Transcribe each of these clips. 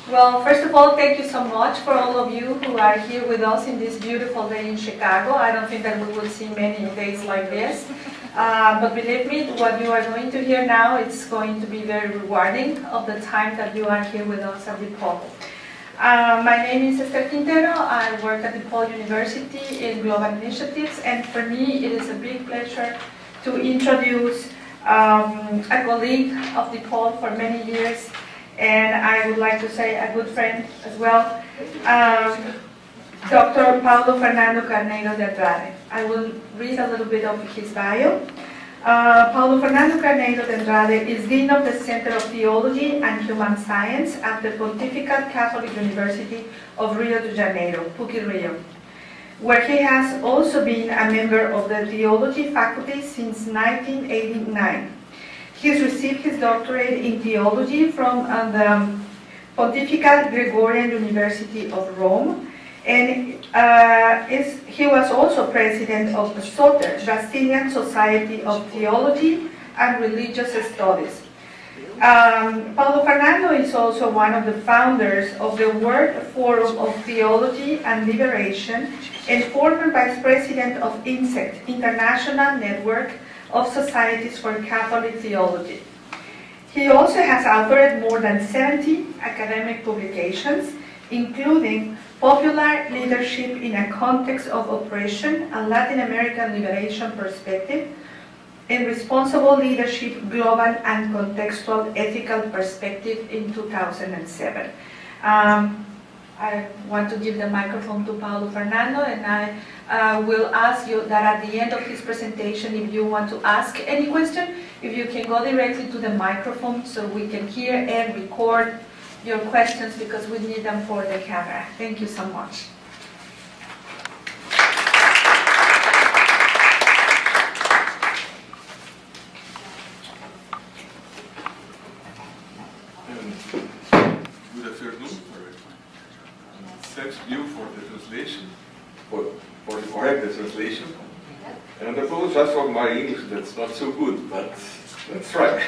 Well, first of all, thank you so much for all of you who are here with us in this beautiful day in Chicago. I don't think that we will see many days like this. But believe me, what you are going to hear now, it's going to be very rewarding of the time that you are here with us at DePaul. My name is Hélder Câmara. I work at DePaul University in Global Initiatives, and for me it is a big pleasure to introduce a colleague of DePaul for many years, and I would like to say a good friend as well, Dr. Paulo Fernando Carneiro de Andrade. I will read a little bit of his bio. Paulo Fernando Carneiro de Andrade is Dean of the Center of Theology and Human Science at the Pontifical Catholic University of Rio de Janeiro, PUC-Rio, where he has also been a member of the Theology faculty since 1989. He has received his doctorate in theology from the Pontifical Gregorian University of Rome, and he was also president of the SOTER, Brazilian Society of Theology and Religious Studies. Paulo Fernando is also one of the founders of the World Forum of Theology and Liberation and former vice president of INSECT, International Network of Societies for Catholic Theology. He also has authored more than 70 academic publications, including Popular Leadership in a Context of Oppression, a Latin American Liberation Perspective, and Responsible Leadership, Global and Contextual Ethical Perspective in 2007. I want to give the microphone to Paulo Fernando, and I will ask you that at the end of his presentation, if you want to ask any question, if you can go directly to the microphone so we can hear and record your questions, because we need them for the camera. Thank you so much. Good afternoon. Thanks to you for the translation, for the correct translation. And I apologize for my English that's not so good, but let's try.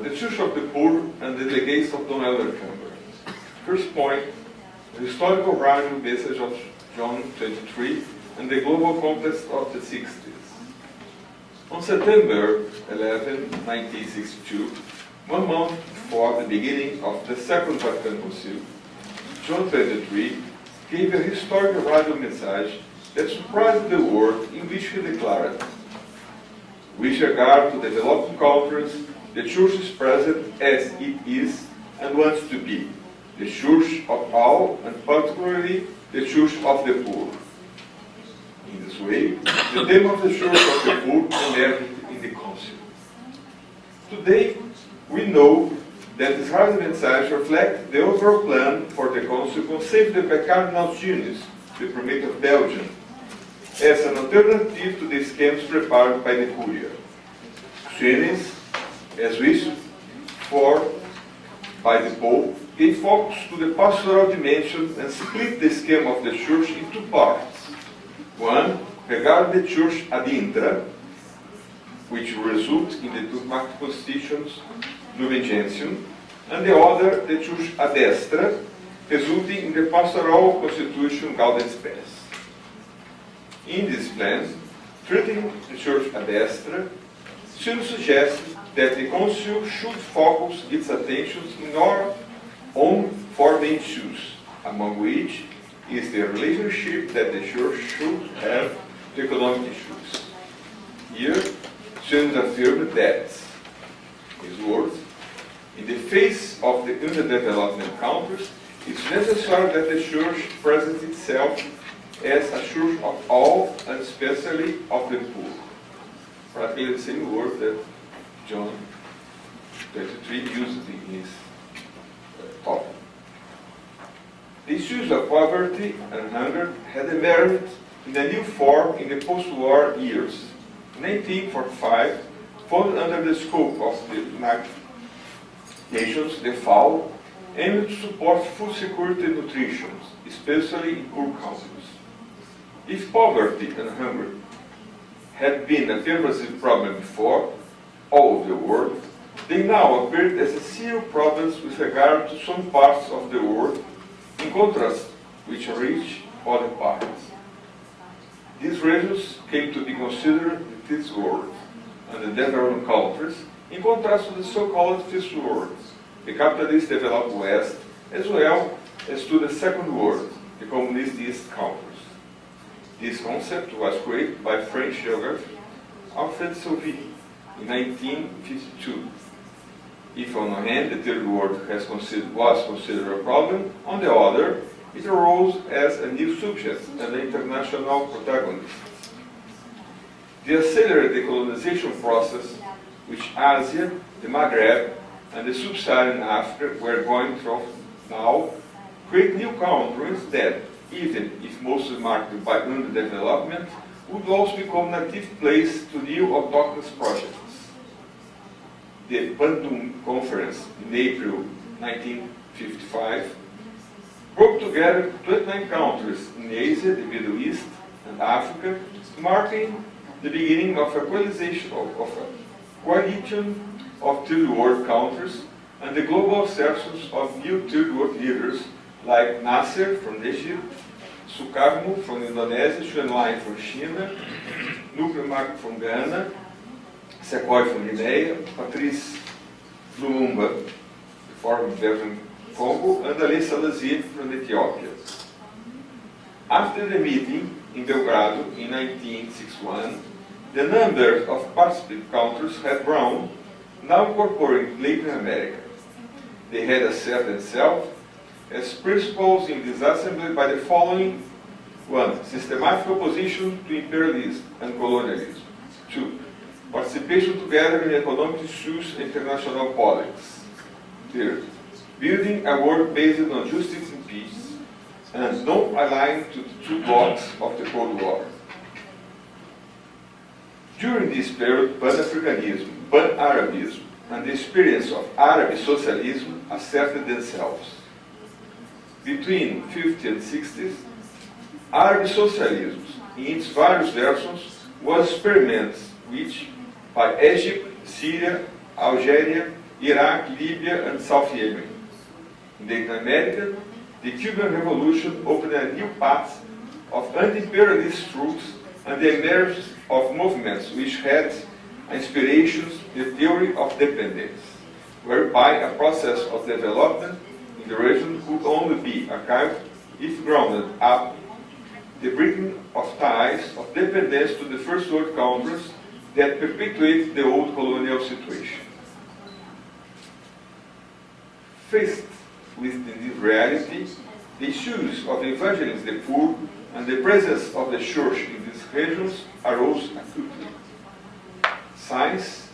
The Church of the Poor and the Delegates of Don Hélder Câmara. First point, the historical radical message of John 23 and the global context of the 60s. On September 11, 1962, 1 month before the beginning of the Second Vatican Council, John 23 gave a historical radical message that surprised the world, in which he declared, "With regard to developing countries, the Church is present as it is and wants to be, the Church of all, and particularly the Church of the poor." In this way, the theme of the Church of the poor emerged in the Council. Today, we know that this radical message reflects the overall plan for the Council conceived by Cardinal Genius, the Primate of Belgium, as an alternative to the schemes prepared by the Curia. Genius, as wished for by the Pope, gave focus to the pastoral dimension and split the scheme of the Church in two parts. One, regarding the Church ad intra, which will result in the dogmatic constitutions Lumen Gentium, and the other, the Church ad destra, resulting in the pastoral constitution Gaudium Spes. In this plan, treating the Church ad destra, still suggests that the Council should focus its attentions on four main issues, among which is the relationship that the Church should have to economic issues. Here, Genius affirmed that, his words, in the face of the underdevelopment countries, it's necessary that the Church presents itself as a Church of all, and especially of the poor. Practically the same word that John 23 used in his talk. The issues of poverty and hunger had emerged in a new form in the post-war years. 1945, falling under the scope of the United Nations, DePaul, aimed to support food security and nutrition, especially in poor countries. If poverty and hunger had been a pervasive problem before, all over the world, They now appeared as a serious problems with regard to some parts of the world, in contrast which reach other parts. These regions came to be considered the third world, and the developed countries, in contrast to the so-called first world, the capitalist developed West, as well as to the second world, the communist East countries. This concept was created by French geographer Alfred Sauvy in 1952. If on one hand the third world was considered a problem, on the other, it arose as a new subject and an international protagonist. The accelerated decolonization process, which Asia, the Maghreb, and the Sub-Saharan Africa were going through now, create new countries that, even if mostly marked by underdevelopment, would also become native place to new autonomous projects. The Bandung Conference in April 1955 brought together 29 countries in Asia, the Middle East, and Africa, marking the beginning of a coalition of third world countries and the global assertions of new third world leaders like Nasser from Egypt, Sukarno from Indonesia, Xuan Lai from China, Nkrumah from Ghana, Sequoia from Guinea, Patrice Lumumba, the former Belgian Congo, and Ali Salazar from Ethiopia. After the meeting in Belgrado in 1961, the number of participating countries had grown, now incorporating Latin America. They had asserted themselves as principals in this assembly by the following: 1. Systematic opposition to imperialism and colonialism. 2. Participation together in economic issues and international politics. 3. Building a world based on justice and peace, and not aligned to the two blocks of the Cold War. During this period, Pan-Africanism, Pan-Arabism, and the experience of Arab socialism asserted themselves. Between 50s and 60s, Arab socialism, in its various versions, was experimented which by Egypt, Syria, Algeria, Iraq, Libya, and South Yemen. In Latin America, the Cuban Revolution opened a new path of anti-imperialist truths and the emergence of movements which had inspirations the theory of dependence, whereby a process of development in the region could only be achieved if grounded up the breaking of ties of dependence to the first world countries that perpetuate the old colonial situation. Faced with this reality, the issues of evangelizing the poor and the presence of the church in these regions arose acutely. Since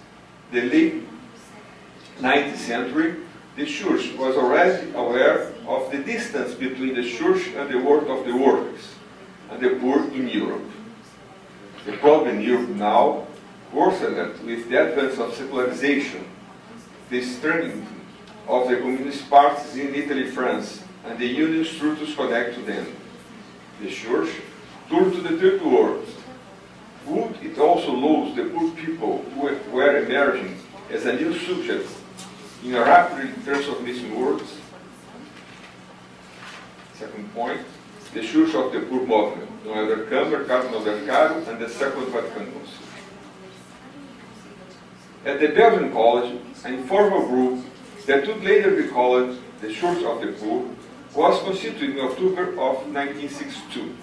the late 19th century, the church was already aware of the distance between the church and the world of the workers and the poor in Europe. The problem in Europe now worsened with the advance of secularization, the strengthening of the communist parties in Italy, France, and the union structures connected to them. The church turned to the third world. Would it also lose the poor people who were emerging as a new subject in a rapidly transforming world? Second point, the church of the poor movement, Hélder Câmara, Carneiro, and the Second Vatican Council. At the Belgian College, an informal group that would later be called the Church of the Poor was constituted in October of 1962.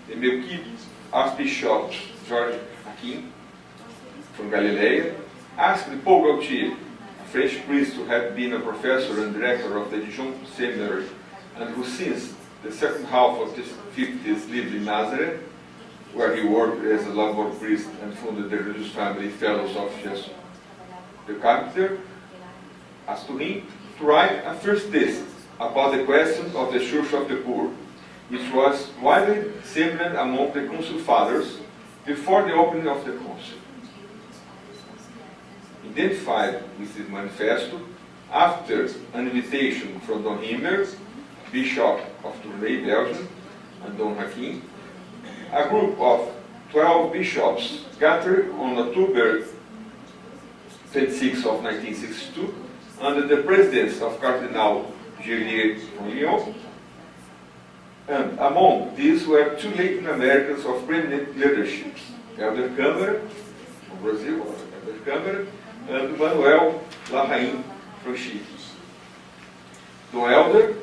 The Melchite Archbishop George Hakim from Galilee asked Paul Gaultier, a French priest who had been a professor and director of the Dijon Seminary and who since the second half of the 50s lived in Nazareth, where he worked as a Labor priest and founded the religious family Fellows of Jesus. The captain asked him to write a first thesis about the question of the Church of the Poor, which was widely disseminated among the Council Fathers before the opening of the Council. Identified with this manifesto, after an invitation from Don Himmler, Bishop of Tournai, Belgium, and Don Hakim, a group of 12 bishops gathered on October 26 of 1962, under the presidency of Cardinal Gerlier from Lyon. And among these were two Latin Americans of prominent leadership, Hélder Câmara, from Brazil, Hélder Câmara, and Manuel Larraín from Chile. Dom Hélder,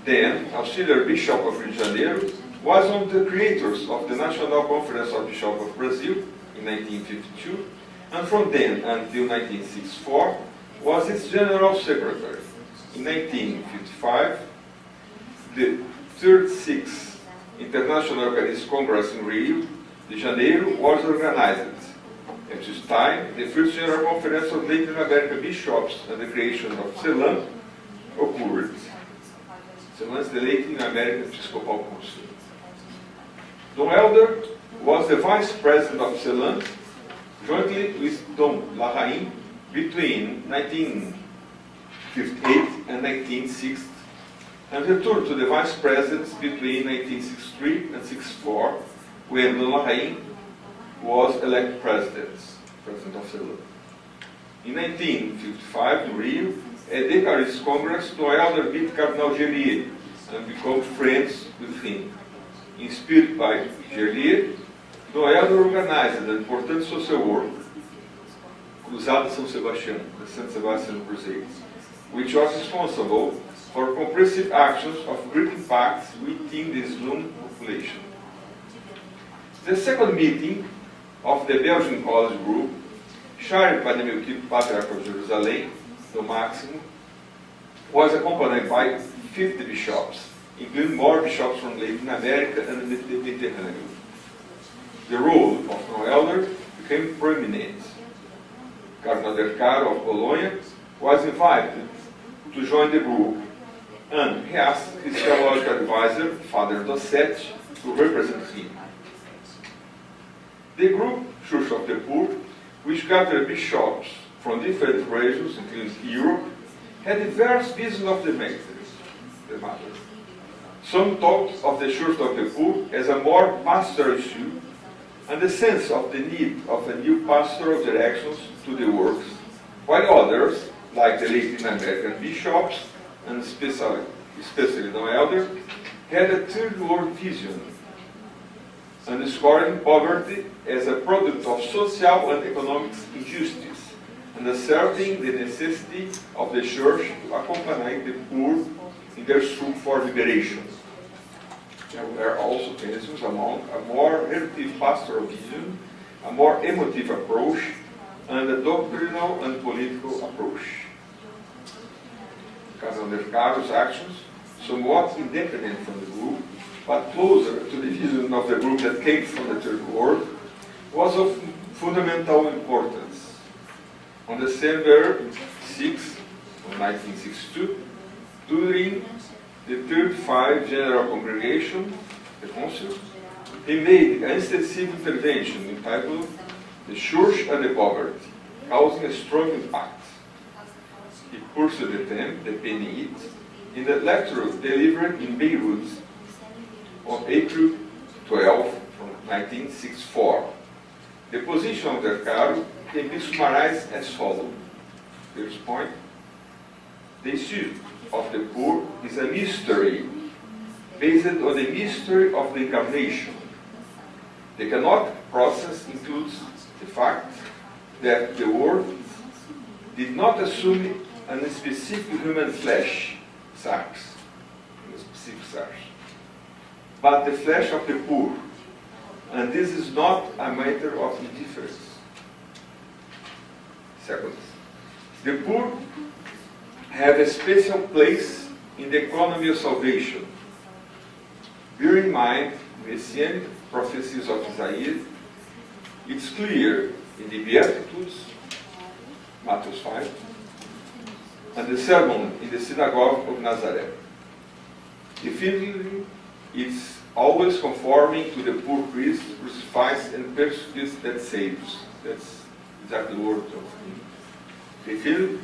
then auxiliary Bishop of Rio de Janeiro, was one of the creators of the National Conference of Bishops of Brazil in 1952, and from then until 1964 was its General Secretary. In 1955, the 36th International Eucharist Congress in Rio de Janeiro was organized. At this time, the first General Conference of Latin American Bishops and the creation of CELAM occurred. CELAM is the Latin American Episcopal Council. Dom Hélder was the Vice President of CELAM, jointly with Dom Larraín, between 1958 and 1960, and returned to the Vice Presidency between 1963 and 1964, when Dom Larraín was elected President of CELAM. In 1955, in Rio, at the Eucharist Congress, Dom Hélder met Cardinal Gerlier and became friends with him. Inspired by Gerlier, Dom Hélder organized an important social work, Cruzada São Sebastião, the St. Sebastian Crusades, which was responsible for comprehensive actions of great impact within the Muslim population. The second meeting of the Belgian College Group, chaired by the Melchizedek Patriarch of Jerusalem, Dom Máximo, was accompanied by 50 bishops, including more bishops from Latin America and the Mediterranean. The role of Dom Hélder became prominent. Cardinal Câmara of Bologna was invited to join the group, and he asked his theological advisor, Father Dossetti, to represent him. The group, Church of the Poor, which gathered bishops from different regions, including Europe, had diverse visions of the matter. Some talked of the Church of the Poor as a more pastoral issue, and the sense of the need of a new pastoral directions to the works, while others, like the Latin American bishops, and especially Dom Hélder, had a third world vision, underscoring poverty as a product of social and economic injustice, and asserting the necessity of the Church to accompany the poor in their struggle for liberation. There were also tensions among a more relative pastoral vision, a more emotive approach, and a doctrinal and political approach. Cardinal Câmara's actions, somewhat independent from the group, but closer to the vision of the group that came from the Third World, was of fundamental importance. On December 6, 1962, during the 35th General Congregation, the Council, he made an extensive intervention entitled The Church and the Poverty, causing a strong impact. He pursued the theme, depending it, in the lecture delivered in Beirut on April 12, 1964. The position of the Câmara can be summarized as follows. First point, the issue of the poor is a mystery based on the mystery of the incarnation. The canonic process includes the fact that the Word did not assume a specific human flesh, but the flesh of the poor, and this is not a matter of indifference. Second, the poor have a special place in the economy of salvation. Bear in mind messianic prophecies of Isaiah. It's clear in the Beatitudes, Matthew 5, and the sermon in the synagogue of Nazareth. Definitely, it's always conforming to the poor Christ crucified and persecuted that saves. That's exactly the word of him. Definitely,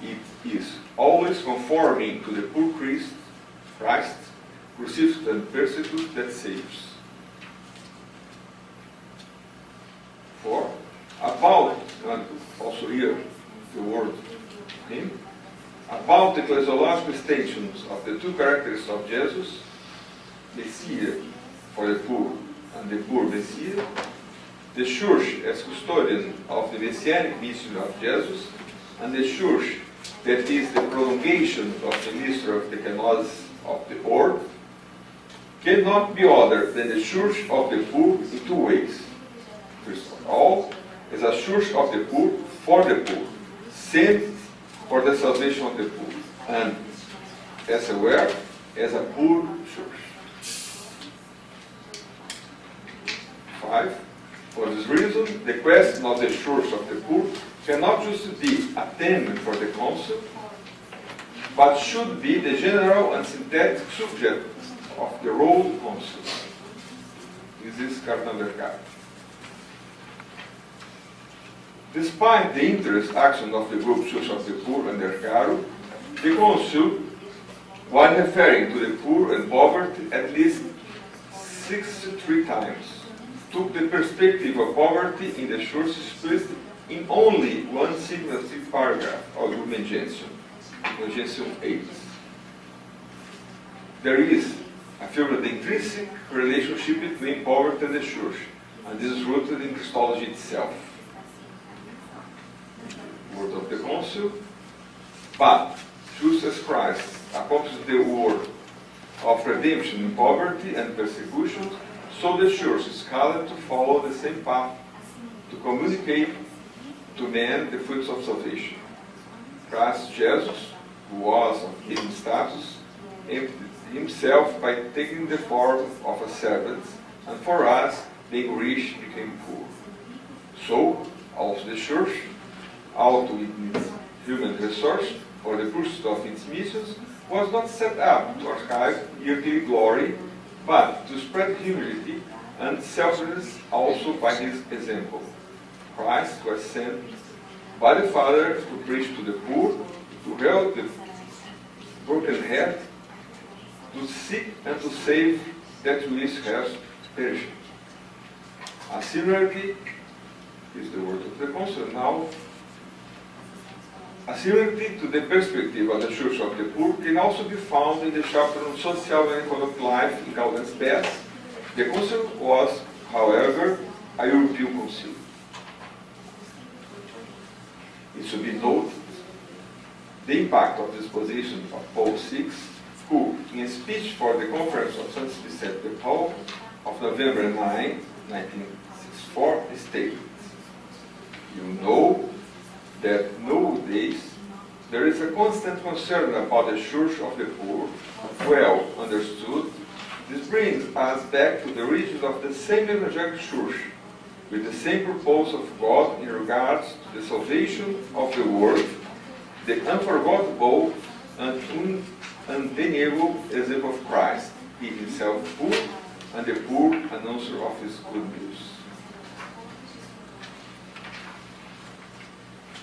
it is always conforming to the poor Christ crucified and persecuted that saves. 4. About, and also here, the word him, about the ecclesiological stations of the two characters of Jesus, Messiah for the poor and the poor Messiah, the church as custodian of the messianic mission of Jesus, and the church that is the prolongation of the mystery of the kenosis of the poor, cannot be other than the church of the poor in two ways. First of all, as a church of the poor for the poor, sent for the salvation of the poor, and as well as a poor church. 5. For this reason, the question of the church of the poor cannot just be attainment for the council, but should be the general and synthetic subject of the whole council. This is Hélder Câmara. Despite the interest action of the group Church of the Poor and their Caro, the council, while referring to the poor and poverty at least 63 times, took the perspective of poverty in the church explicit in only one significant paragraph of Lumen Gentium, Gentium 8. There is a feel of the intrinsic relationship between poverty and the church, and this is rooted in Christology itself. Word of the council, but just as Christ accomplished the work of redemption in poverty and persecution, so the church is called to follow the same path, to communicate to men the fruits of salvation. Christ Jesus, who was of hidden status, emptied himself by taking the form of a servant, and for us, being rich, became poor. So, also the church, out with its human resource for the pursuit of its missions, was not set up to archive earthly glory, but to spread humility and selflessness also by his example. Christ was sent by the Father to preach to the poor, to help the broken heart, to seek and to save that which has perished. A similarity is the word of the council now. A similarity to the perspective of the Church of the Poor can also be found in the chapter on social and economic life in Calvin's Best. The council was, however, a European council. It should be noted the impact of this position of Paul VI, who, in a speech for the conference of CWCIT DePaul of November 9, 1964, stated, "You know that nowadays there is a constant concern about the church of the poor, well understood. This brings us back to the origin of the same evangelical church, with the same purpose of God in regards to the salvation of the world, the unforgettable and undeniable example of Christ, he himself poor, and the poor announcer of his good news."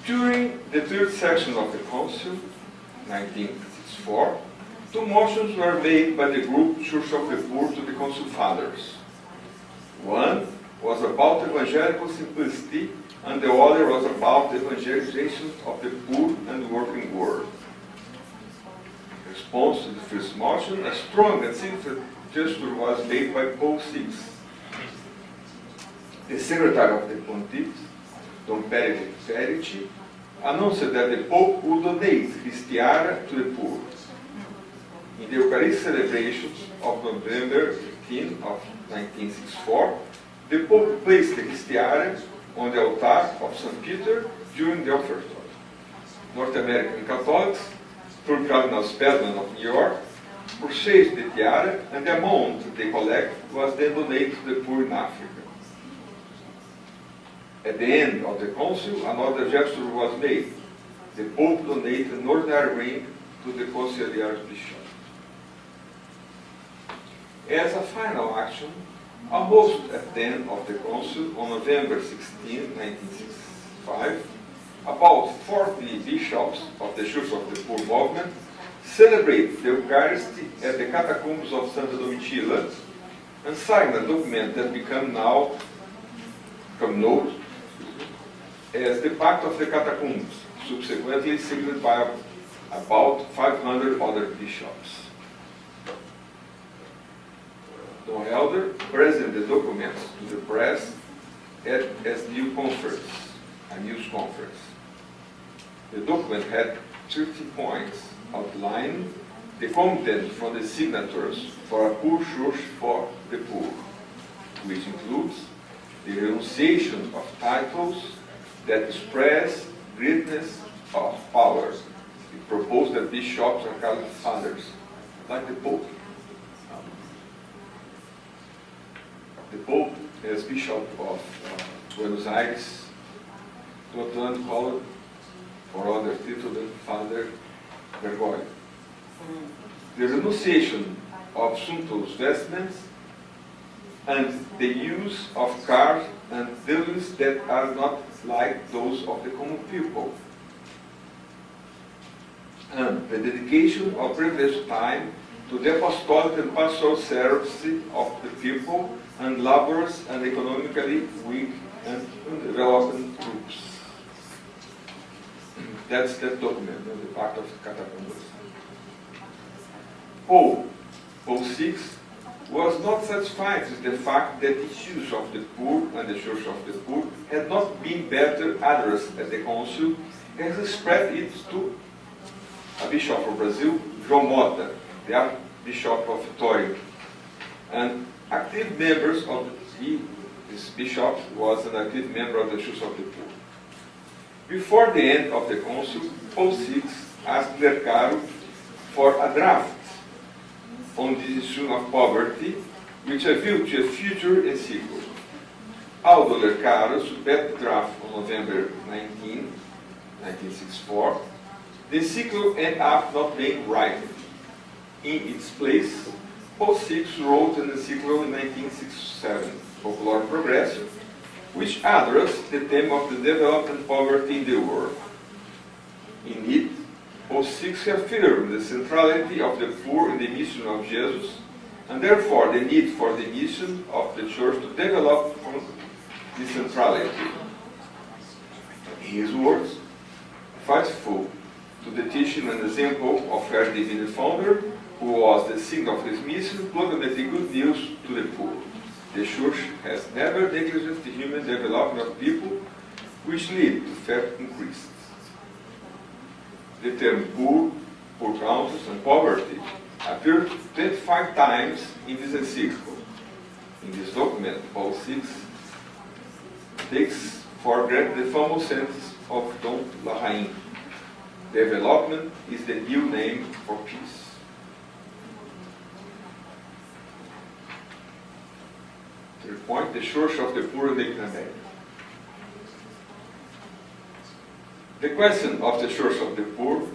During the third section of the Council, 1964, two motions were made by the group Church of the Poor to the Council Fathers. One was about evangelical simplicity, and the other was about the evangelization of the poor and working world. In response to the first motion, a strong and significant gesture was made by Paul VI. The Secretary of the Pontiff, Dom Perici, announced that the Pope would donate his tiara to the poor. In the Eucharistic celebrations of November 15 of 1964, the Pope placed his tiara on the altar of St. Peter during the offertory. North American Catholics, through Cardinal Spellman of New York, purchased the tiara, and the amount they collect was then donated to the poor in Africa. At the end of the council, another gesture was made. The Pope donated an ordinary ring to the conciliar bishop. As a final action, almost at the end of the council, on November 16, 1965, about 40 bishops of the Church of the Poor movement celebrated the Eucharisty at the catacombs of Santa Domitila and signed a document that become known as the Pact of the Catacombs, subsequently signed by about 500 other bishops. Don Hélder presented the documents to the press at a news conference. The document had 30 points outlining the content from the signatures for a poor church for the poor, which includes the renunciation of titles that express greatness of power. It proposed that bishops are called fathers, like the Pope. The Pope, as Bishop of Buenos Aires, Scotland, called for other title than Father Bergoglio. The renunciation of sumptuous vestments and the use of cars and buildings that are not like those of the common people. And the dedication of privileged time to the apostolic and pastoral service of the people and laborers and economically weak and undeveloped groups. That's that document, the Pact of Catacombas. Paul VI was not satisfied with the fact that the issues of the poor and the church of the poor had not been better addressed at the council, and he spread it to a bishop of Brazil, João Mota, the Archbishop of Vitória, and active members of this bishop was an active member of the Church of the Poor. Before the end of the council, Paul VI asked Hélder Câmara for a draft on the issue of poverty, which appealed to a future encyclical. Although Hélder Câmara submitted the draft on November 19, 1964, the encyclical ended up not being written. In its place, Paul VI wrote an encyclical in 1967, Popular Progressive, which addressed the theme of the development poverty in the world. In it, Paul VI affirmed the centrality of the poor in the mission of Jesus, and therefore the need for the mission of the church to develop from this centrality. In his words, faithful to the teaching and example of her divine founder, who was the sign of his mission, proclaimed the good news to the poor. The church has never neglected the human development of people, which lead to fair increase. The term poor, poor countries, and poverty appeared 25 times in this encyclical. In this document, Paul VI takes for granted the famous sentence of Dom Larraín: development is the new name for peace. Third point, the Church of the Poor in Latin America. The question of the Church of the Poor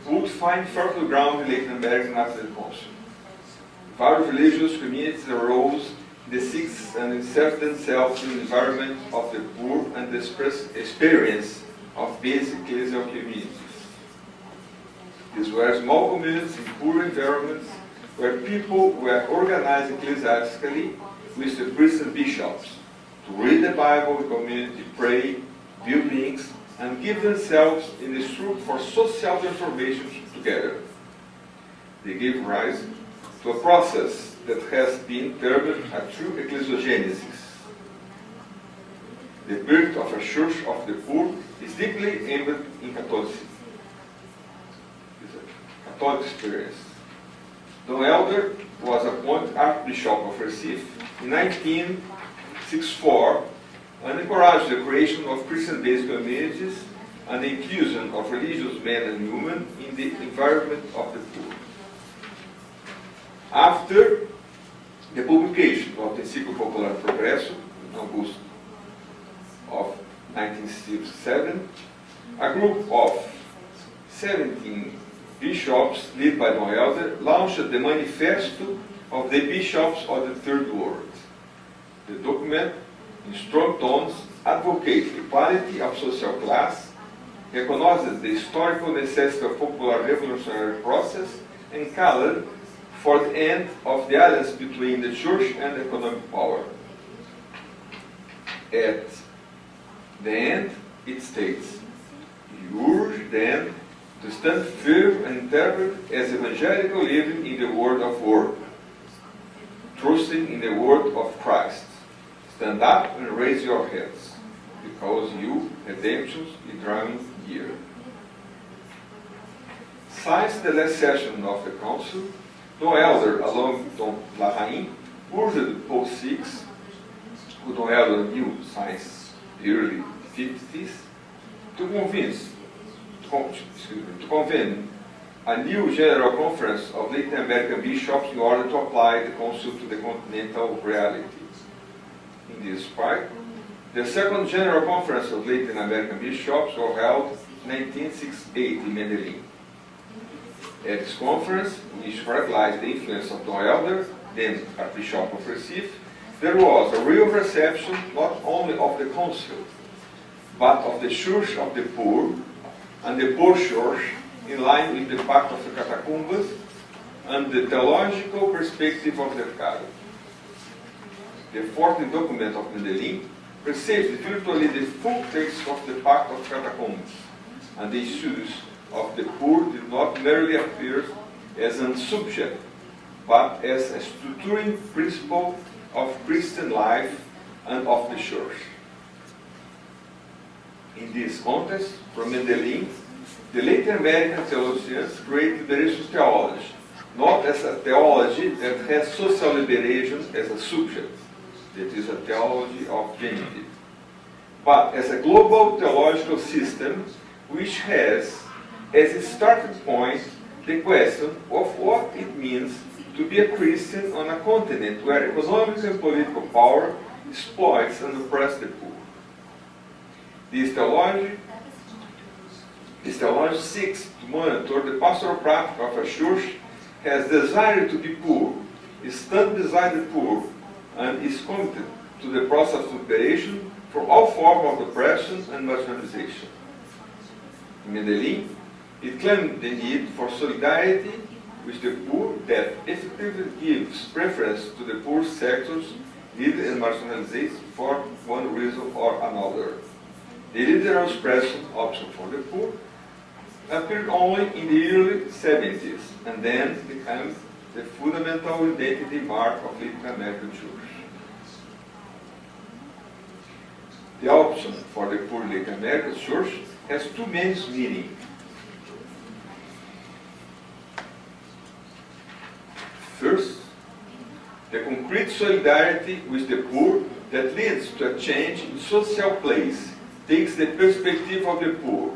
would find fertile ground in Latin America after the Council. Various religious communities arose in the 60s and inserted themselves in the environment of the poor and the experience of basic ecclesial communities. These were small communities in poor environments where people were organized ecclesiastically with the priests and bishops to read the Bible in community, pray, build links, and give themselves in the structure for social transformation together. They gave rise to a process that has been termed a true ecclesiogenesis. The birth of a church of the poor is deeply aimed in Catholicism. It's a Catholic experience. Don Hélder was appointed Archbishop of Recife in 1964 and encouraged the creation of Christian-based communities and the inclusion of religious men and women in the environment of the poor. After the publication of the Encyclical Popular Progresso in August of 1967, a group of 17 bishops, led by Don Hélder, launched the Manifesto of the Bishops of the Third World. The document, in strong tones, advocates equality of social class, recognizes the historical necessity of popular revolutionary process, and called for the end of the alliance between the church and economic power. At the end, it states, He urged them to stand firm and interpret as evangelical living in the word of word, trusting in the word of Christ. Stand up and raise your heads, because you, redemption, is drawing near. Since the last session of the council, Dom Hélder, along with Dom Larraín, urged Paul VI, who Dom Hélder knew since the early 50s, to convene a new General Conference of Latin American bishops in order to apply the council to the continental reality. In this part, the second General Conference of Latin American bishops was held in 1968 in Medellin. At this conference, which recognized the influence of Dom Hélder, then Archbishop of Recife, there was a real reception not only of the council, but of the Church of the Poor and the Poor Church, in line with the Pact of the Catacumbas and the theological perspective of the Caro. The 14th document of Medellin received virtually the full text of the Pact of Catacumbas, and the issues of the poor did not merely appear as a subject, but as a structuring principle of Christian life and of the Church. In this context, from Medellin, the Latin American theologians created liberation theology, not as a theology that has social liberation as a subject, that is a theology of genitive, but as a global theological system which has as its starting point the question of what it means to be a Christian on a continent where economic and political power exploits and oppresses the poor. This theology seeks to monitor the pastoral practice of a church has desired to be poor, stands beside the poor, and is committed to the process of liberation from all forms of oppression and marginalization. In Medellin, it claimed the need for solidarity with the poor that effectively gives preference to the poor sectors needed and marginalized for one reason or another. The literal expression option for the poor appeared only in the early 70s and then became the fundamental identity mark of Latin American Church. The option for the poor Latin American Church has two main meanings. First, the concrete solidarity with the poor that leads to a change in social place takes the perspective of the poor,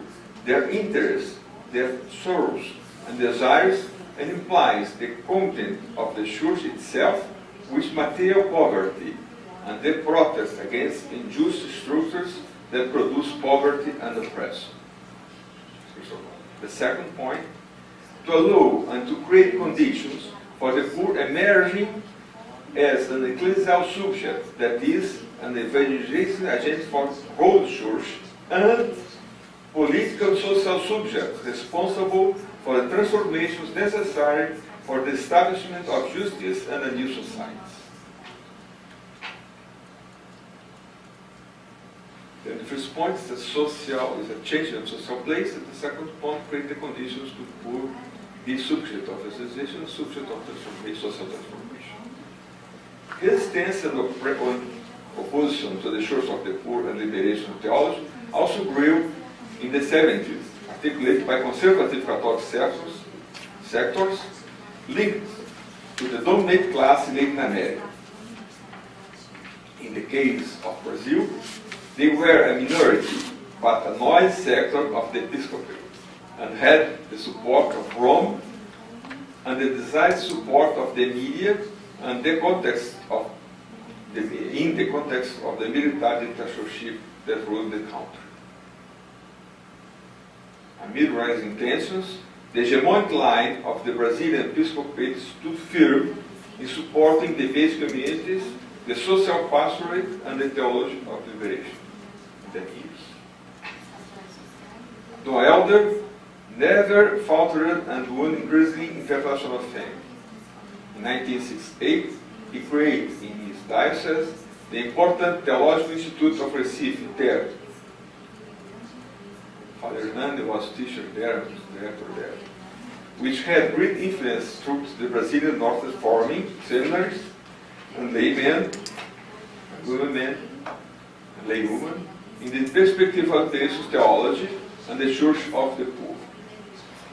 their interests, their sorrows and desires, and implies the content of the church itself with material poverty and the protest against unjust structures that produce poverty and oppression. The second point, to allow and to create conditions for the poor emerging as an ecclesial subject, that is, an evangelization agent for whole church, and political and social subjects responsible for the transformations necessary for the establishment of justice and a new society. Then the first point is that social is a change in social place, and the second point, create the conditions to the poor be subject of association and subject of social transformation. Resistance and opposition to the Church of the Poor and liberation theology also grew in the 70s, articulated by conservative Catholic sectors linked to the dominant class in Latin America. In the case of Brazil, they were a minority, but a noisy sector of the episcopate, and had the support of Rome and the desired support of the media and the context of in the context of the military dictatorship that ruled the country. Amid rising tensions, the hegemonic line of the Brazilian episcopate stood firm in supporting the basic communities, the social pastorate, and the theology of liberation in the years. Dom Hélder never faltered and won increasingly international fame. In 1968, he created in his diocese the important Theological Institute of Recife, there. Father Fernando was teacher there, was director there, which had great influence through the Brazilian Northeast forming seminaries and laymen, women, and laywomen, in the perspective of the Jesus theology and the Church of the Poor.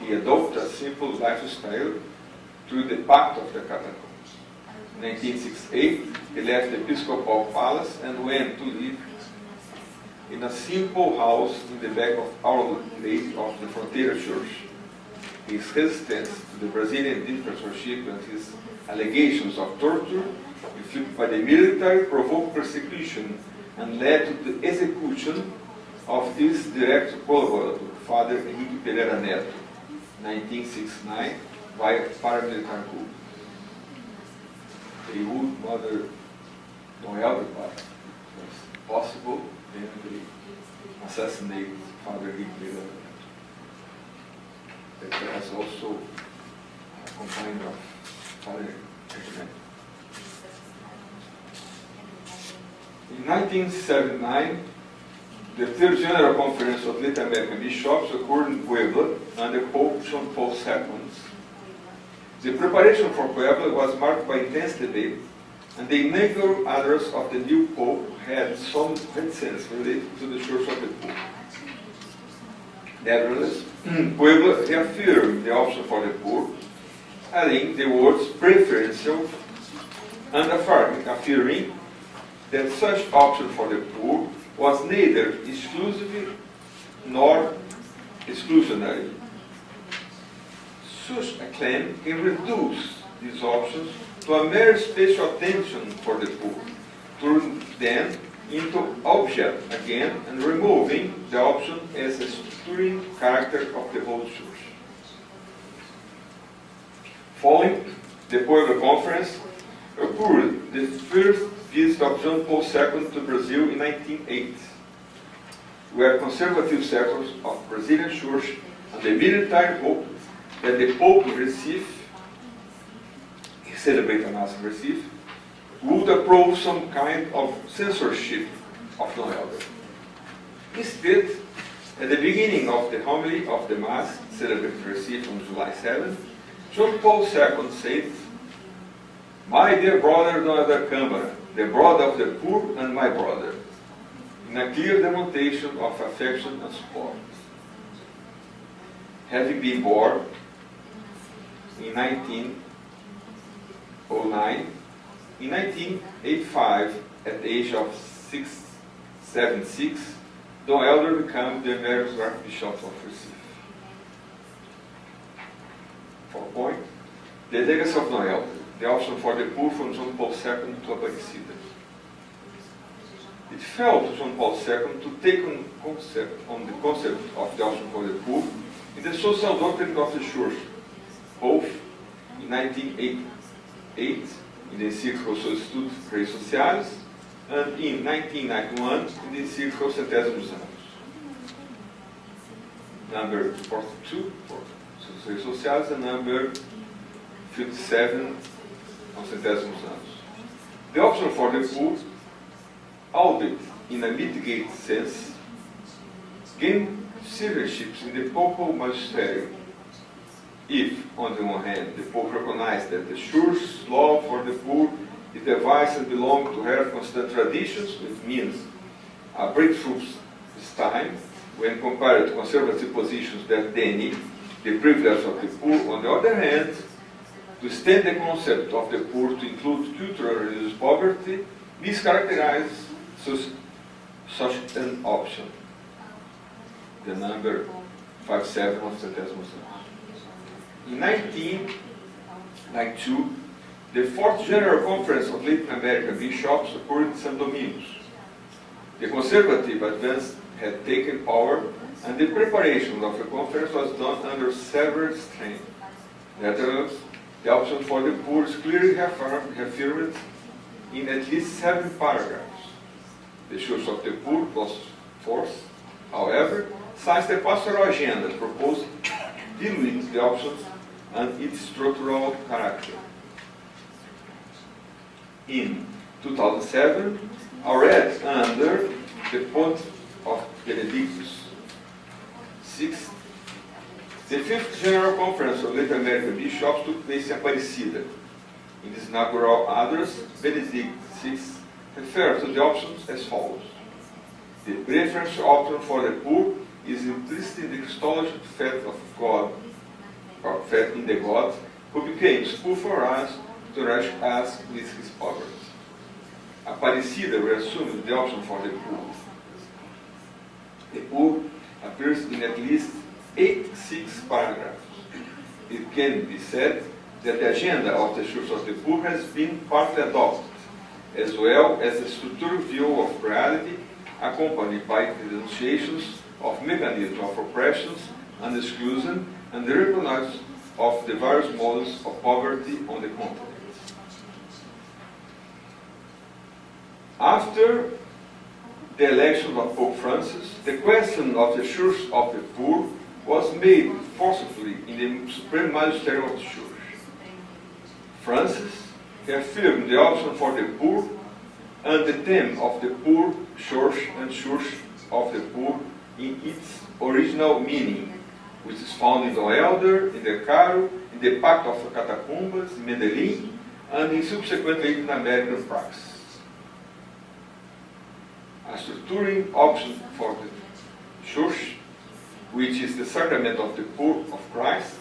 He adopted a simple lifestyle through the Pact of the Catacombs. In 1968, he left the Episcopal Palace and went to live in a simple house in the back of Our Lady of the Frontier Church. His resistance to the Brazilian dictatorship and his allegations of torture inflicted by the military provoked persecution and led to the execution of his direct collaborator, Father Henrique Pereira Neto, 1969, by paramilitary coup. They would murder Hélder Câmara. It was possible, then they assassinated Father Henrique Pereira Neto. That was also a companion of Father Henrique. In 1979, the Third General Conference of Latin American Bishops occurred in Puebla under Pope John Paul II. The preparation for Puebla was marked by intense debate, and the inaugural address of the new Pope had some reticence related to the Church of the Poor. Nevertheless, Puebla reaffirmed the option for the poor, adding the words preferential and affirming that such option for the poor was neither exclusive nor exclusionary. Such a claim can reduce these options to a mere special attention for the poor, turning them into object again and removing the option as a structuring character of the whole church. Following the Puebla Conference, occurred the first visit of John Paul II to Brazil in 1908, where conservative sectors of Brazilian church and the military hoped that the Pope would would approve some kind of censorship of Don Hélder. Instead, at the beginning of the homily of the Mass, celebrated receive on July 7, John Paul II said, "My dear brother Don Hélder Câmara, the brother of the poor and my brother," in a clear demonstration of affection and support. Having been born in 1909, in 1985, at the age of 76, Don Hélder became the Emeritus Archbishop of Recife. 4 point. The legacy of Don Hélder, the option for the poor from John Paul II to Aparecida. It fell to John Paul II to take on the concept of the option for the poor in the social doctrine of the Church, both in 1988 in the Encíclica sobre Estudos Reis Sociais and in 1991 in the Encíclica Centésimos Anos. Number 42 for Reis Sociais and number 57 on Centésimos Anos. The option for the poor, albeit in a mitigated sense, gained citizenships in the Papal Magisterium. If, on the one hand, the Pope recognized that the Church's love for the poor is device and belong to her constant traditions, which means a breakthrough this time, when compared to conservative positions that deny the privilege of the poor, on the other hand, to extend the concept of the poor to include cultural and religious poverty, mischaracterizes such an option. The number 57 of Centésimos Anos. In 1992, the Fourth General Conference of Latin American Bishops occurred in São Domingos. The conservative advance had taken power, and the preparation of the conference was done under severe strain. Nevertheless, the option for the poor is clearly reaffirmed in at least 7 paragraphs. The Church of the Poor plus force, however, cites the pastoral agenda proposed diluting the options and its structural character. In 2007, already under the point of Benedictus Sixth, the fifth General Conference of Latin American Bishops took place in Aparecida. In this inaugural address, Benedict XVI referred to the options as follows. The preferential option for the poor is implicit in the Christology faith of God, or faith in the God, who became poor for us to nourish us with his poverty. Aparecida reassumed the option for the poor. The poor appears in at least 86 paragraphs. It can be said that the agenda of the Church of the Poor has been partly adopted, as well as the structural view of reality accompanied by the denunciations of mechanisms of oppressions and exclusion and the recognition of the various models of poverty on the continent. After the election of Pope Francis, the question of the Church of the Poor was made forcefully in the Supreme Magisterium of the Church. Francis reaffirmed the option for the poor and the theme of the poor church and church of the poor in its original meaning, which is found in Dom Hélder, in the Caro, in the Pact of Catacumbas, in Medellin, and in subsequently in American praxis. A structuring option for the church, which is the sacrament of the poor of Christ,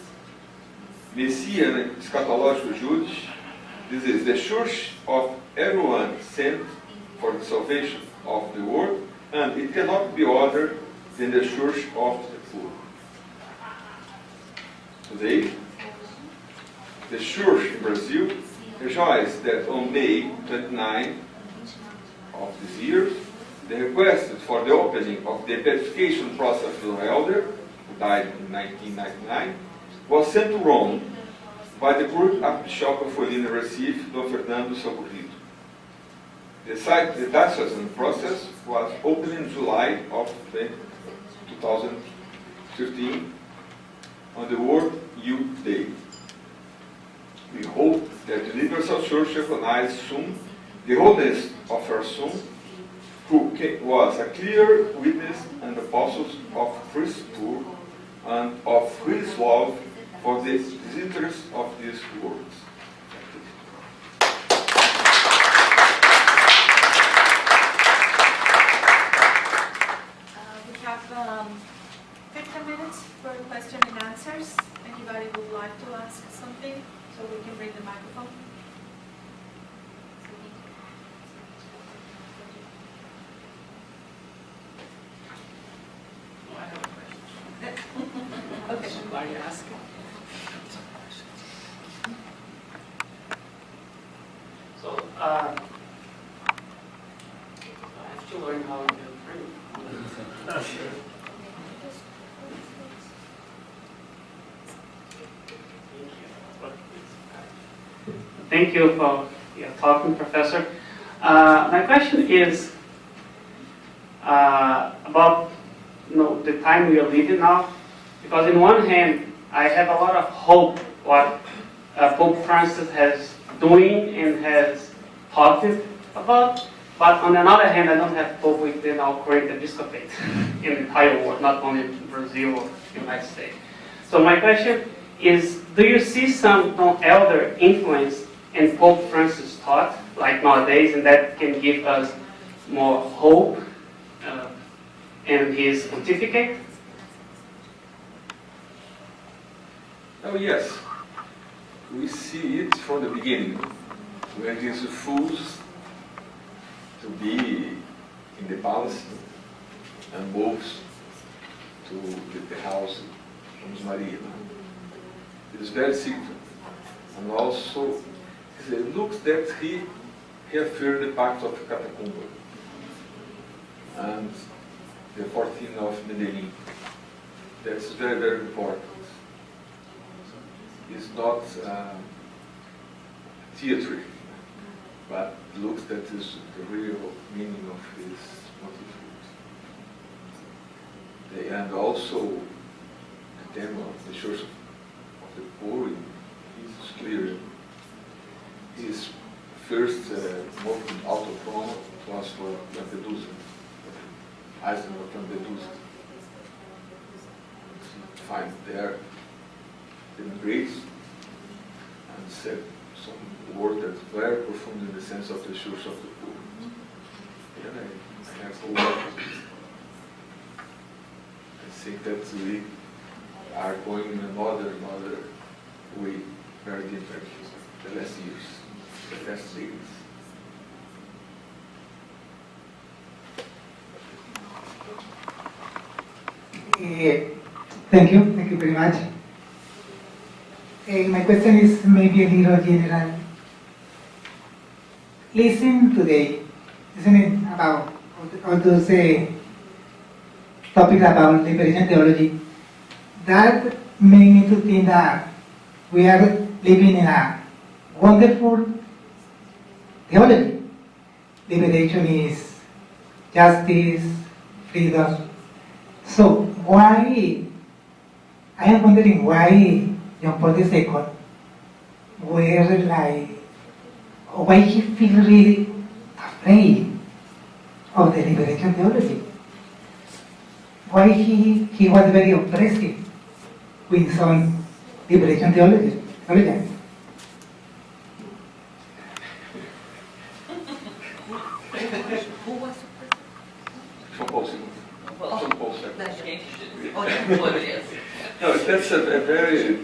Messianic eschatological Judice, this is the church of everyone sent for the salvation of the world, and it cannot be other than the church of the poor. Today, the church in Brazil rejoices that on May 29 of this year, the request for the opening of the beatification process of Dom Hélder, who died in 1999, was sent to Rome by the current Archbishop of Olinda Recife, Dom Fernando. The diocesan process was opened in July of 2015 on the World Youth Day. We hope that the Universal Church recognizes soon the holiness of her Son, who was a clear witness and apostle of Christ's poor and of his love for the disinterest of these words. We have 15 minutes for question and answers. Anybody would like to ask something, so we can bring the microphone. Okay. Somebody ask. So, I have to learn how to drink. Thank you for your talking, Professor. My question is about the time we are living now, because in one hand I have a lot of hope what Pope Francis has doing and has talked about, but on another hand I don't have hope with the now current episcopate in the entire world, not only in Brazil or the United States. So my question is, do you see some elder influence in Pope Francis' thought, like nowadays, and that can give us more hope in his pontificate? Oh yes, we see it from the beginning, when he refused to be in the palace and moves to the house of Maria. It is very secret. And also, it looks that he reaffirmed the Pact of Catacumba and the 14th of Medellin. That's very, very important. It's not theatre, but looks that is the real meaning of his pontificate. And also, the theme of the Church of the Poor is clear. His first movement out of Rome was for Lampedusa, Island of Lampedusa. find there in Greece and said some word that's very profound in the sense of the source of the poor. And I have to work. I think that we are going in another way, very different the last years, the last decades. Thank you very much. My question is maybe a little general. Listening about all those topics about liberation theology, that made me to think that we are living in a wonderful theology. Liberation is justice, freedom. So why, I am wondering why John Paul II were like, why he feel really afraid of the liberation theology? Why he was very oppressive with some liberation theology? Who was Jean Paul II. Jean Paul II. yes. No, that's a very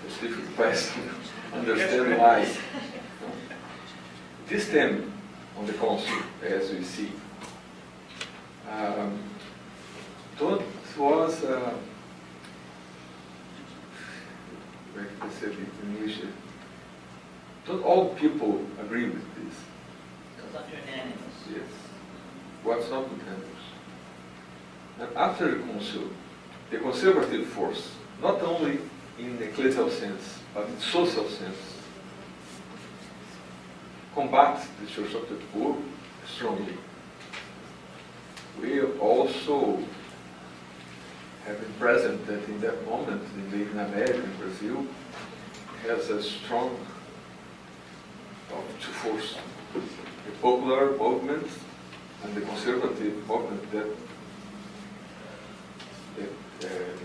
difficult question to understand why. This theme on the council, as we see, that was, like I said it in English, not all people agree with this. It's not unanimous. Yes. What's not unanimous? And after the council, the conservative force, not only in the ecclesial sense, but in social sense, combat the Church of the Poor strongly. We also have been present that in that moment in Latin America and Brazil has a strong two forces, the popular movement and the conservative movement that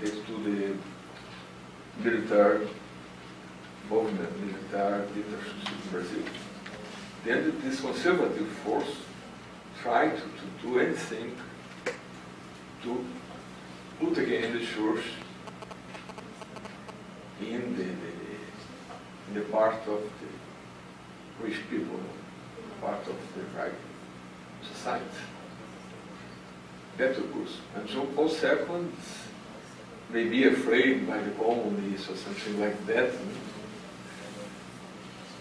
is to the military movement, military dictatorship in Brazil. Then this conservative force tried to do anything to put again the church in the part of the rich people, part of the right society. That occurs. And John Paul II may be afraid by the communists or something like that,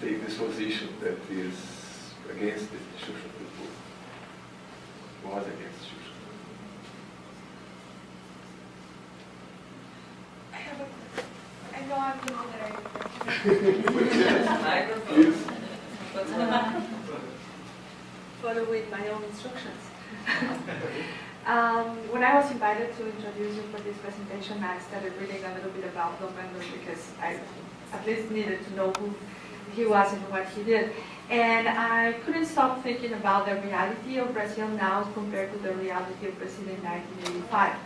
take this position that is against the Church of the Poor, was against the Church of the Poor. I know I'm the moderator. Microphone. Follow with my own instructions. When I was invited to introduce you for this presentation, I started reading a little bit about Fernando because I at least needed to know who he was and what he did. And I couldn't stop thinking about the reality of Brazil now compared to the reality of Brazil in 1985.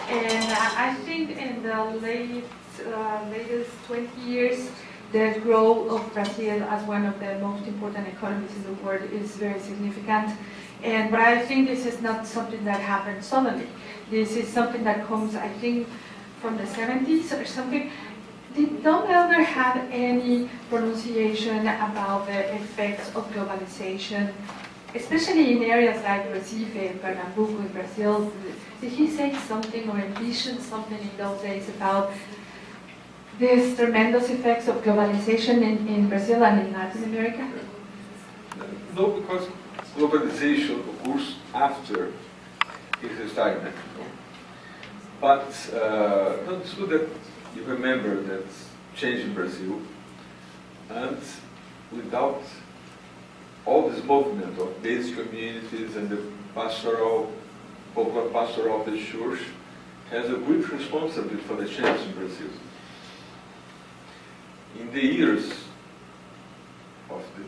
And I think in the latest 20 years, the growth of Brazil as one of the most important economies in the world is very significant. But I think this is not something that happened suddenly. This is something that comes, I think, from the 70s or something. Did Don Hélder have any pronunciation about the effects of globalization, especially in areas like Recife and Pernambuco in Brazil? Did he say something or envision something in those days about these tremendous effects of globalization in Brazil and in Latin America? No, because globalization occurs after his retirement. But it's good that you remember that change in Brazil, and without all this movement of basic communities and the popular pastoral of the church has a great responsibility for the change in Brazil. In the years of the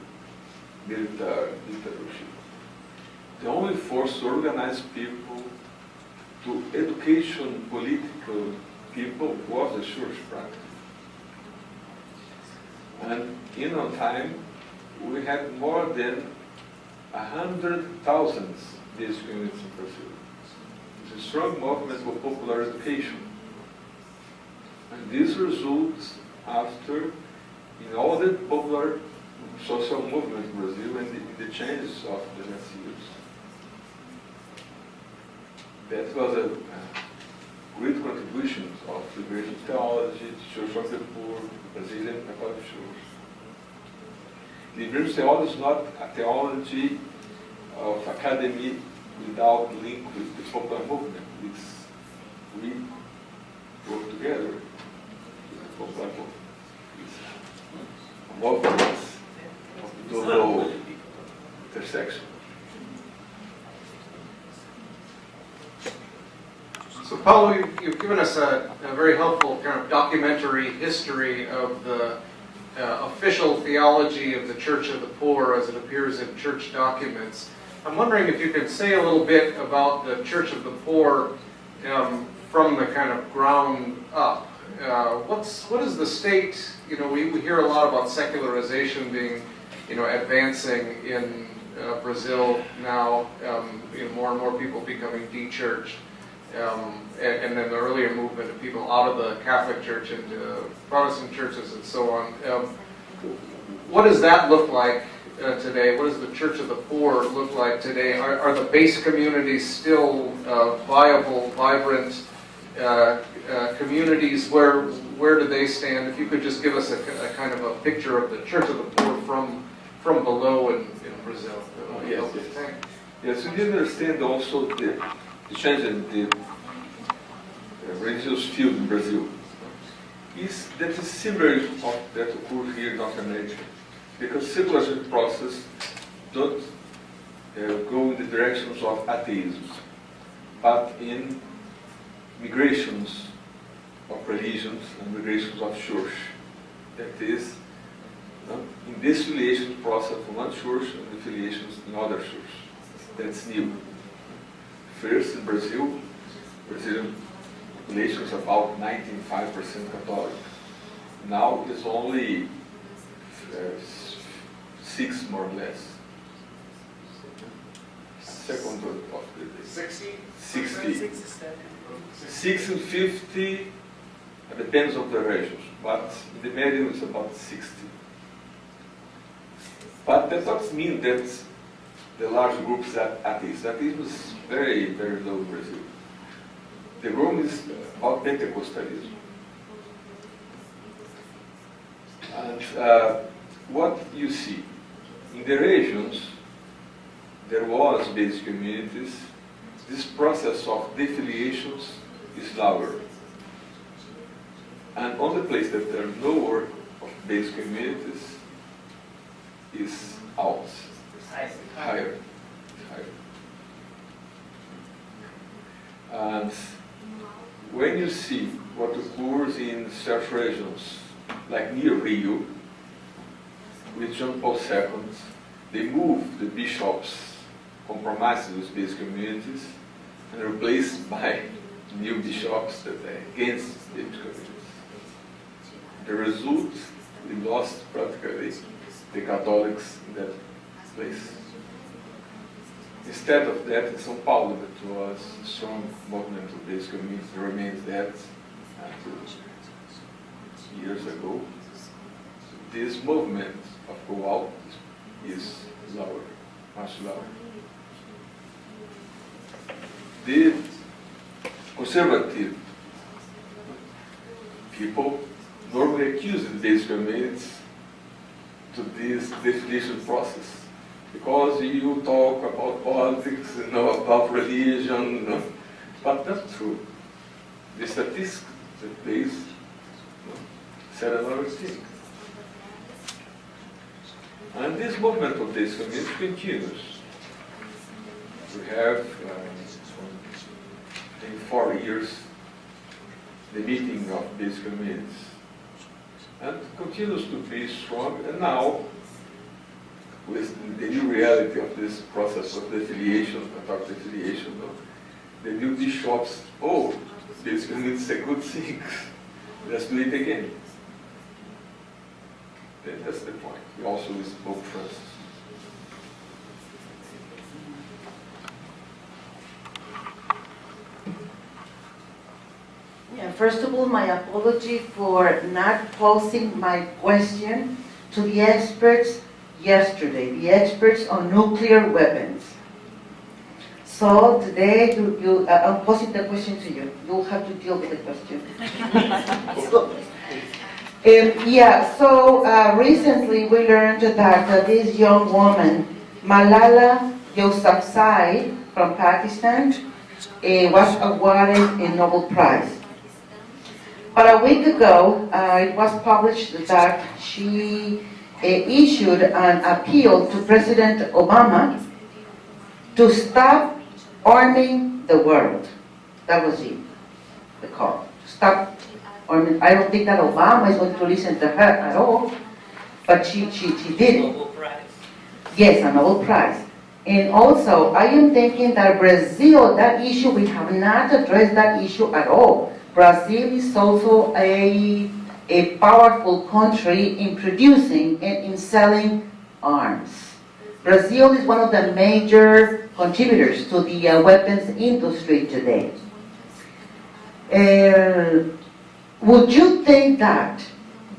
military dictatorship, the only force to organize people to education, political people was the church practice. And in our time, we had more than 100,000 basic communities in Brazil. It's a strong movement for popular education. And this results after, in all the popular social movement in Brazil and the changes of the last years. That was a great contribution of liberation theology, Church of the Poor, Brazilian Catholic Church. Liberation theology is not a theology of academy without link with the popular movement. We work together with the popular movement. It's a movement of double intersection. So Paulo, you've given us a very helpful kind of documentary history of the official theology of the Church of the Poor as it appears in church documents. I'm wondering if you could say a little bit about the Church of the Poor from the kind of ground up. What is the state? You know, we hear a lot about secularization being, advancing in Brazil now. More and more people becoming de-churched. And then the earlier movement of people out of the Catholic Church into Protestant churches and so on. What does that look like today? What does the Church of the Poor look like today? Are the base communities still viable, vibrant communities? Where do they stand? If you could just give us a kind of a picture of the Church of the Poor from below in Brazil. Yes. Yes, we need to understand also the change in the religious field in Brazil. That is similar of that occurs here in North America, because secularization process don't go in the directions of atheism, but in migrations of religions and migrations of church. That is, in this affiliation process from one church and affiliations in other church. That's new. First, in Brazil, Brazilian population is about 95% Catholic. Now it's only 6 more or less. Second of the 60? 60. 6 and 50, it depends on the regions, but in the medium it's about 60. But that doesn't mean that the large groups are atheists. Atheism is very, very low in Brazil. The room is about Pentecostalism. And what you see, in the regions, there was basic communities. This process of defiliations is lower. And on the place that there are lower of basic communities is out. Higher. And when you see what occurs in such regions, like near Rio, with John Paul II, they moved the bishops, compromised those basic communities, and replaced by new bishops that are against basic communities. The result, we lost practically the Catholics in that place. Instead of that, in São Paulo, that was a strong movement of basic communities, remains that until years ago. This movement of go out is lower, much lower. The conservative people normally accuse the basic communities to this definition process. Because you talk about politics, about religion, but that's true. The statistics that they said another thing. And this movement of this community continues. We have, in 4 years, the meeting of these communities. And continues to be strong, and now, with the new reality of this process of defiliation, the new bishops, basically it's a good thing. Let's do it again. That's the point. We also with Pope Francis. Yeah, first of all, my apology for not posing my question to the experts yesterday, the experts on nuclear weapons. So today, I'm posing the question to you. You'll have to deal with the question. Recently we learned that this young woman, Malala Yousafzai from Pakistan, was awarded a Nobel Prize. But a week ago, it was published that she issued an appeal to President Obama to stop arming the world. That was it, the call. Stop arming. I don't think that Obama is going to listen to her at all, but she did it. Nobel Prize. Yes, a Nobel Prize. And also, I am thinking that Brazil, that issue, we have not addressed that issue at all. Brazil is also a powerful country in producing and in selling arms. Brazil is one of the major contributors to the weapons industry today. Would you think that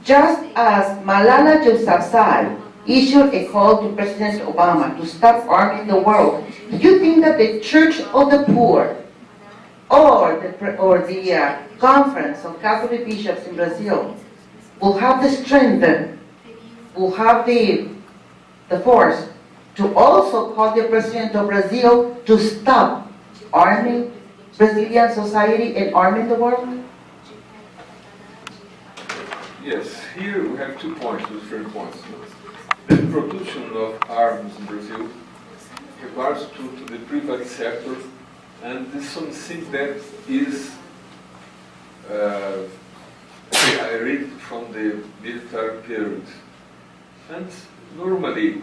just as Malala Yousafzai issued a call to President Obama to stop arming the world, do you think that the Church of the Poor or the Conference of Catholic Bishops in Brazil will have the strength, will have the force to also call the President of Brazil to stop arming Brazilian society and arming the world? Yes, here we have 2 points, 2 different points. The production of arms in Brazil regards to the private sector, and this is something that is, I read from the military period. And normally,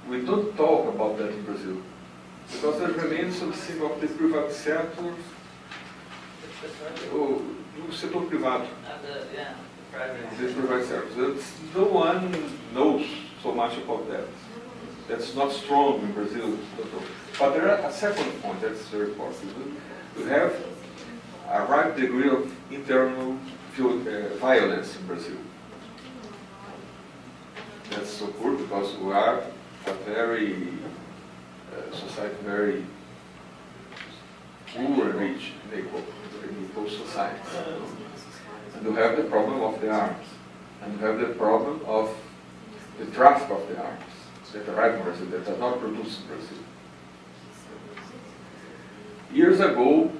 we don't talk about that in Brazil, because there remains something of the private sector, do setor privado. The private sector. No one knows so much about that. That's not strong in Brazil. But there are a second point that's very important. We have a right degree of internal violence in Brazil. That's so poor because we are a very society, very poor and rich, equal society. And we have the problem of the arms, and we have the problem of the traffic of the arms that arrive in Brazil, that are not produced in Brazil. Years ago,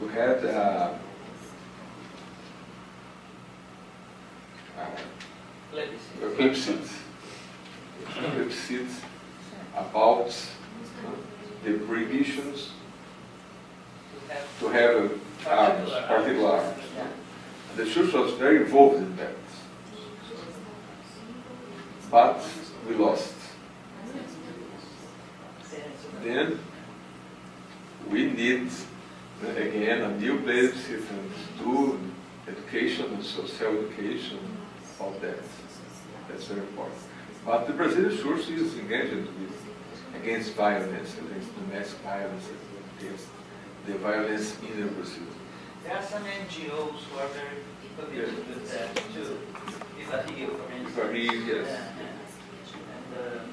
we had a plebiscite about the prohibitions to have arms, particular arms. The church was very involved in that. But we lost. Then we need, again, a new plebiscite and do education and social education of that. That's very important. But the Brazilian church is engaged against violence, against domestic violence, against the violence in Brazil. There are some NGOs who are very committed with that too. Viva Rio, for instance. Viva Rio, yes. And,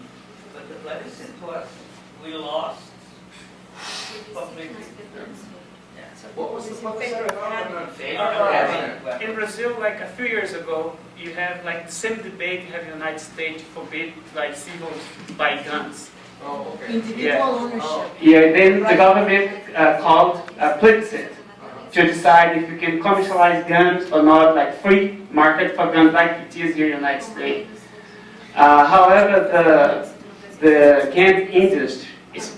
but the plebiscite was, we lost completely. What was the In Brazil, like a few years ago, you have like the same debate you have in the United States to forbid like civils buy guns. Oh, okay. Individual ownership. Yeah, then the government called a plebiscite to decide if you can commercialize guns or not, like free market for guns like it is here in the United States. However, the gun industry is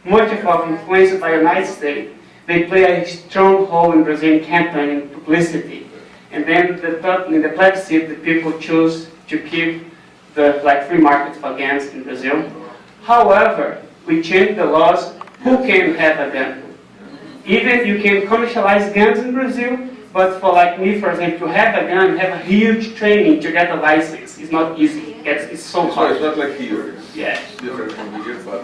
much of influenced by the United States. They play a strong role in Brazilian campaign and publicity. And then in the plebiscite, the people choose to keep the free market for guns in Brazil. However, we changed the laws. Who can have a gun? even you can commercialize guns in Brazil, but for like me, for example, to have a gun, have a huge training to get a license. It's not easy. It's so So hard. it's not like here. Yeah. It's different from here, but